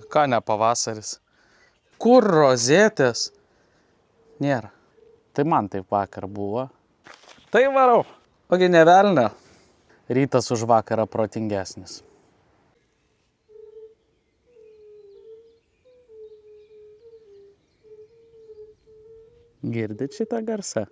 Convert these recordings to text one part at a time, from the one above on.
Ką ne pavasaris? Kur rozetės? Nėra. Tai man taip vakar buvo. Tai varau. Ogi ne velnio. Rytas už vakarą protingesnis. Girdit šitą garsą?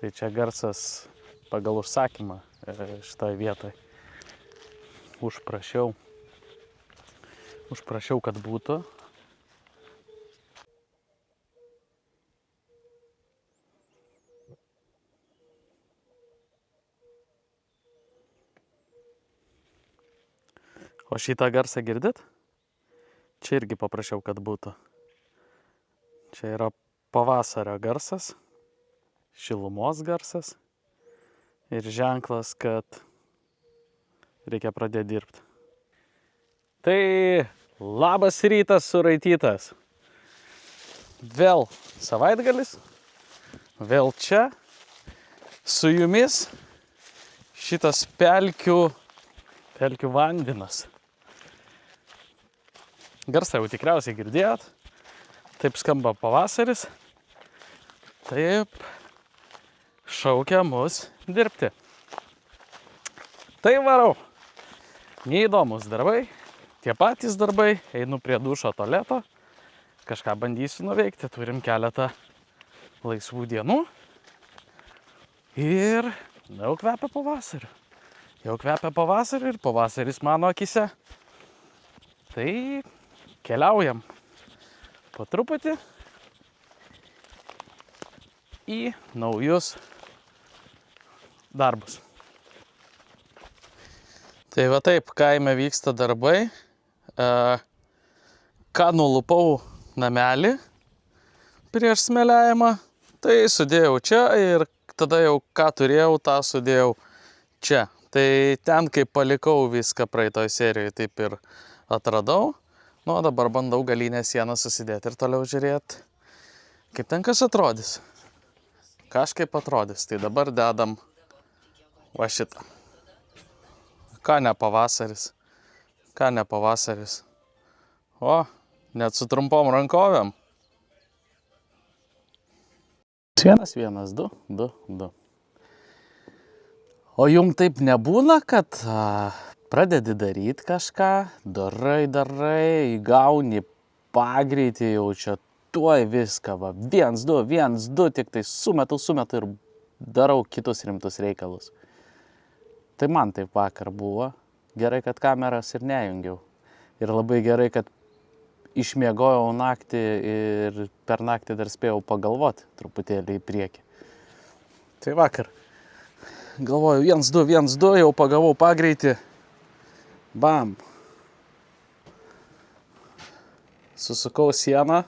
Tai čia garsas pagal užsakymą šitoje vietoje. Užprašiau, kad būtų. O šitą garsą girdit? Čia irgi paprašiau, kad būtų. Čia yra pavasario garsas, šilumos garsas ir ženklas, kad reikia pradėti dirbti. Tai labas rytas suraitytas. Vėl savaitgalis, vėl čia, su jumis šitas pelkių vandenas. Garsą jau tikriausiai girdėjot. Taip skamba pavasaris. Taip šaukia mus dirbti. Tai varau. Neįdomus darbai, tie patys darbai. Einu prie dušo tualeto. Kažką bandysiu nuveikti. Turim keletą laisvų dienų. Ir jau kvepia pavasariu. Jau kvepia pavasariu ir pavasaris mano akise. Tai keliaujam po truputį į naujus darbus. Tai va taip, kaime vyksta darbai. Ką nulupau namelį prieš smėliavimą, tai sudėjau čia ir tada jau ką turėjau, tą sudėjau čia. Tai ten, kai palikau viską praeitoj serijoje, taip ir atradau. Nu, dabar bandau galinę sieną susidėti ir toliau žiūrėti, kaip ten kas atrodys. Kažkaip atrodys. Tai dabar dedam va šitą. Ką ne pavasaris? Ką ne pavasaris? O, net su trumpom rankovėm. 1, 1, 2, 2, 2. O jum taip nebūna, kad pradedi daryti kažką, darai, įgauni pagreitį, jau čia tuoj viską, va, 1, 2, 1, 2, tik tai sumetu ir darau kitus rimtus reikalus. Tai man taip vakar buvo. Gerai, kad kameras ir nejungiau. Ir labai gerai, kad išmiegojau naktį ir per naktį dar spėjau pagalvoti truputėlį į priekį. Tai vakar galvoju 1, 2, 1, 2, jau pagavau pagreitį. Bam. Susukau sieną,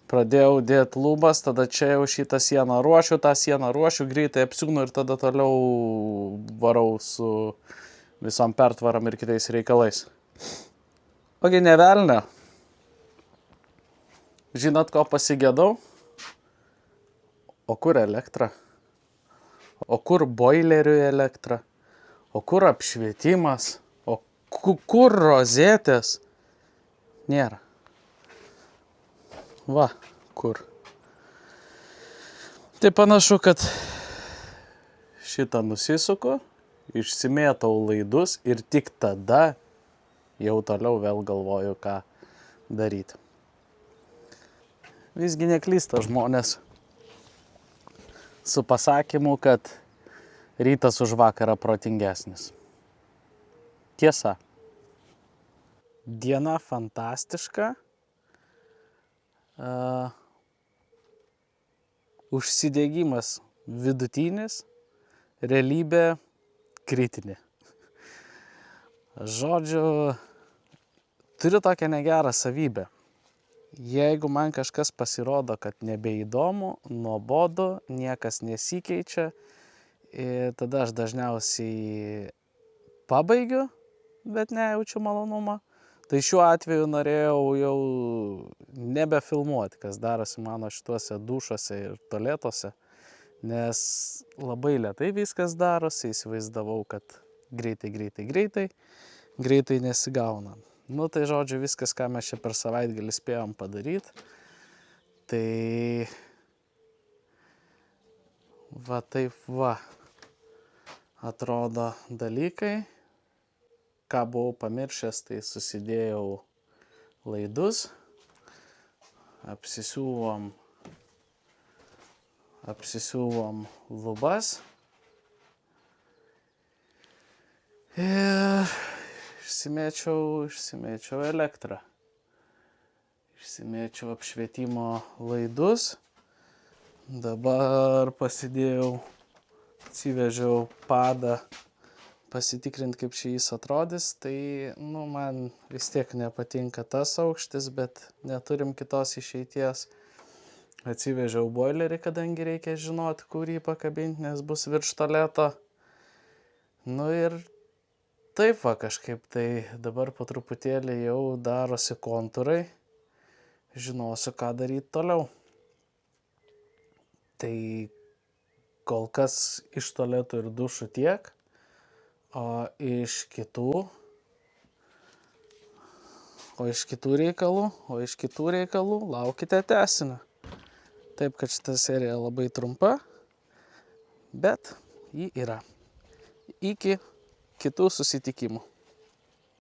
pradėjau dėti lubas, tada čia jau šitą sieną ruošiu, tą sieną ruošiu, greitai apsiūnu ir tada toliau varau su visom pertvaram ir kitais reikalais. Ogi ne velnio. Žinot, ko pasigėdau? O kur elektra? O kur boilerių elektra? O kur apšvietimas? O kur rozetės? Nėra. Va, kur. Tai panašu, kad šitą nusisuku, išsimėtau laidus ir tik tada jau toliau vėl galvoju, ką daryti. Visgi neklysta žmonės su pasakymu, kad rytas už vakarą protingesnis. Tiesa. Diena fantastiška. Užsidegimas vidutinis, realybė kritinė. Žodžiu, turiu tokią negerą savybę. Jeigu man kažkas pasirodo, kad nebeįdomu, nuobodu, niekas nesikeičia, tada aš dažniausiai pabaigiu bet nejaučiu malonumo. Tai šiuo atveju norėjau jau nebefilmuoti, kas darosi mano šituose dušuose ir tualetuose, nes labai lėtai viskas darosi, įsivaizdavau, kad greitai nesigauna. Nu tai žodžiu, viskas, ką mes čia per savaitgalį spėjom padaryti, tai va taip va atrodo dalykai. Ką buvau pamiršęs, tai susidėjau laidus, apsisiuvom lubas ir išsimėčiau elektrą. Išsimėčiau apšvietimo laidus. Dabar atsivežiau padą pasitikrinti, kaip čia jis atrodys. Tai, man vis tiek nepatinka tas aukštis, bet neturim kitos išeities. Atsivežiau boilerį, kadangi reikia žinoti, kur jį pakabinti, nes bus virš tualeto. Ir taip va kažkaip tai dabar po truputėlį jau darosi kontūrai. Žinosiu, ką daryti toliau. Tai kol kas iš tualetų ir dušų tiek. O iš kitų reikalų laukite tęsinio. Taip, kad šita serija labai trumpa, bet ji yra. Iki kitų susitikimų.